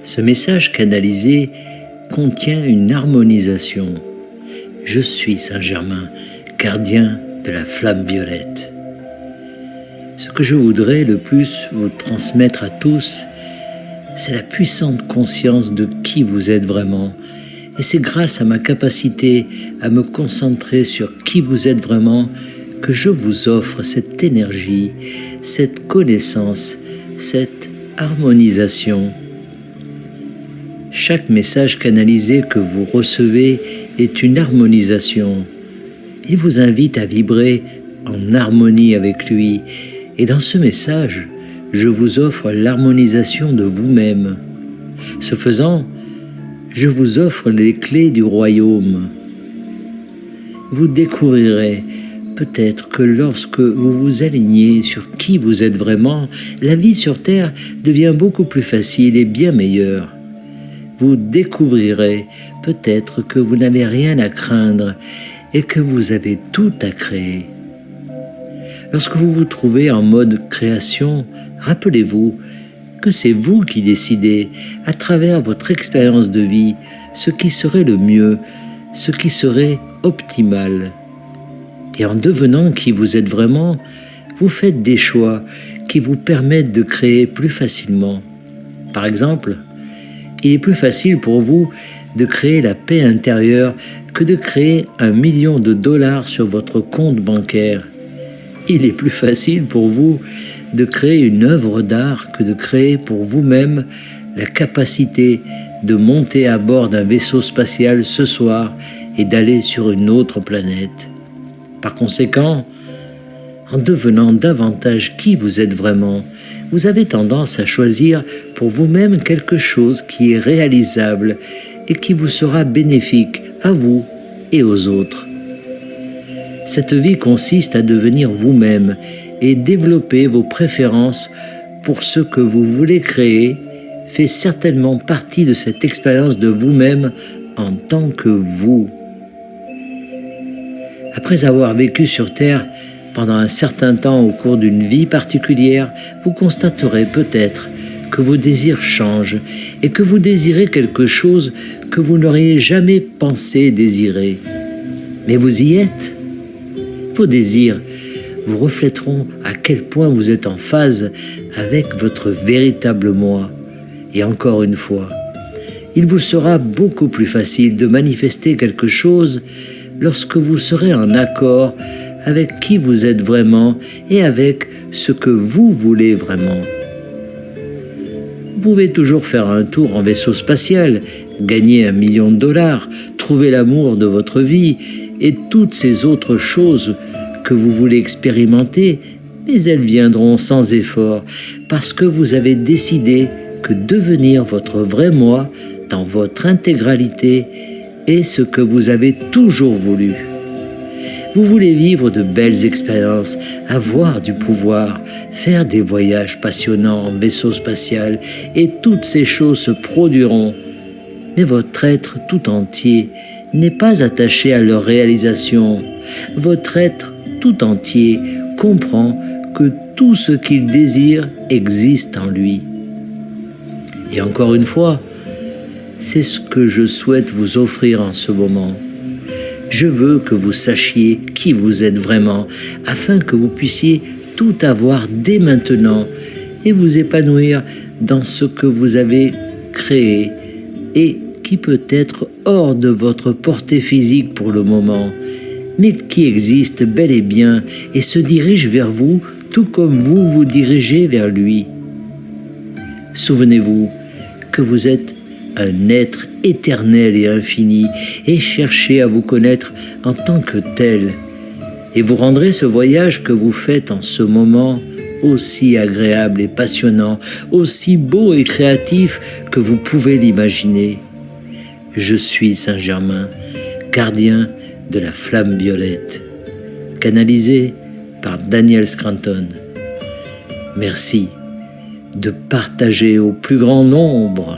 Ce message canalisé contient une harmonisation. Je suis Saint-Germain, gardien de la flamme violette. Ce que je voudrais le plus vous transmettre à tous, c'est la puissante conscience de qui vous êtes vraiment. Et c'est grâce à ma capacité à me concentrer sur qui vous êtes vraiment que je vous offre cette énergie, cette connaissance, cette harmonisation. Chaque message canalisé que vous recevez est une harmonisation. Il vous invite à vibrer en harmonie avec lui. Et dans ce message, je vous offre l'harmonisation de vous-même. Ce faisant, je vous offre les clés du royaume. Vous découvrirez peut-être que lorsque vous vous alignez sur qui vous êtes vraiment, la vie sur Terre devient beaucoup plus facile et bien meilleure. Vous découvrirez peut-être que vous n'avez rien à craindre et que vous avez tout à créer. Lorsque vous vous trouvez en mode création, rappelez-vous que c'est vous qui décidez, à travers votre expérience de vie, ce qui serait le mieux, ce qui serait optimal. Et en devenant qui vous êtes vraiment, vous faites des choix qui vous permettent de créer plus facilement. Par exemple, il est plus facile pour vous de créer la paix intérieure que de créer $1 million sur votre compte bancaire. Il est plus facile pour vous de créer une œuvre d'art que de créer pour vous-même la capacité de monter à bord d'un vaisseau spatial ce soir et d'aller sur une autre planète. Par conséquent, en devenant davantage qui vous êtes vraiment, vous avez tendance à choisir pour vous-même quelque chose qui est réalisable et qui vous sera bénéfique à vous et aux autres. Cette vie consiste à devenir vous-même et développer vos préférences pour ce que vous voulez créer fait certainement partie de cette expérience de vous-même en tant que vous. Après avoir vécu sur Terre pendant un certain temps au cours d'une vie particulière, vous constaterez peut-être que vos désirs changent et que vous désirez quelque chose que vous n'auriez jamais pensé désirer. Mais vous y êtes. Vos désirs vous reflèteront à quel point vous êtes en phase avec votre véritable moi. Et encore une fois, il vous sera beaucoup plus facile de manifester quelque chose lorsque vous serez en accord avec qui vous êtes vraiment et avec ce que vous voulez vraiment. Vous pouvez toujours faire un tour en vaisseau spatial, gagner $1 million, trouver l'amour de votre vie et toutes ces autres choses que vous voulez expérimenter, mais elles viendront sans effort parce que vous avez décidé que devenir votre vrai moi dans votre intégralité est ce que vous avez toujours voulu. Vous voulez vivre de belles expériences, avoir du pouvoir, faire des voyages passionnants en vaisseau spatial et toutes ces choses se produiront. Mais votre être tout entier n'est pas attaché à leur réalisation. Votre être tout entier comprend que tout ce qu'il désire existe en lui. Et encore une fois, c'est ce que je souhaite vous offrir en ce moment. Je veux que vous sachiez qui vous êtes vraiment, afin que vous puissiez tout avoir dès maintenant et vous épanouir dans ce que vous avez créé et qui peut être hors de votre portée physique pour le moment, mais qui existe bel et bien et se dirige vers vous tout comme vous vous dirigez vers lui. Souvenez-vous que vous êtes un être éternel et infini, et cherchez à vous connaître en tant que tel. Et vous rendrez ce voyage que vous faites en ce moment aussi agréable et passionnant, aussi beau et créatif que vous pouvez l'imaginer. Je suis Saint-Germain, gardien de la flamme violette, canalisé par Daniel Scranton. Merci de partager au plus grand nombre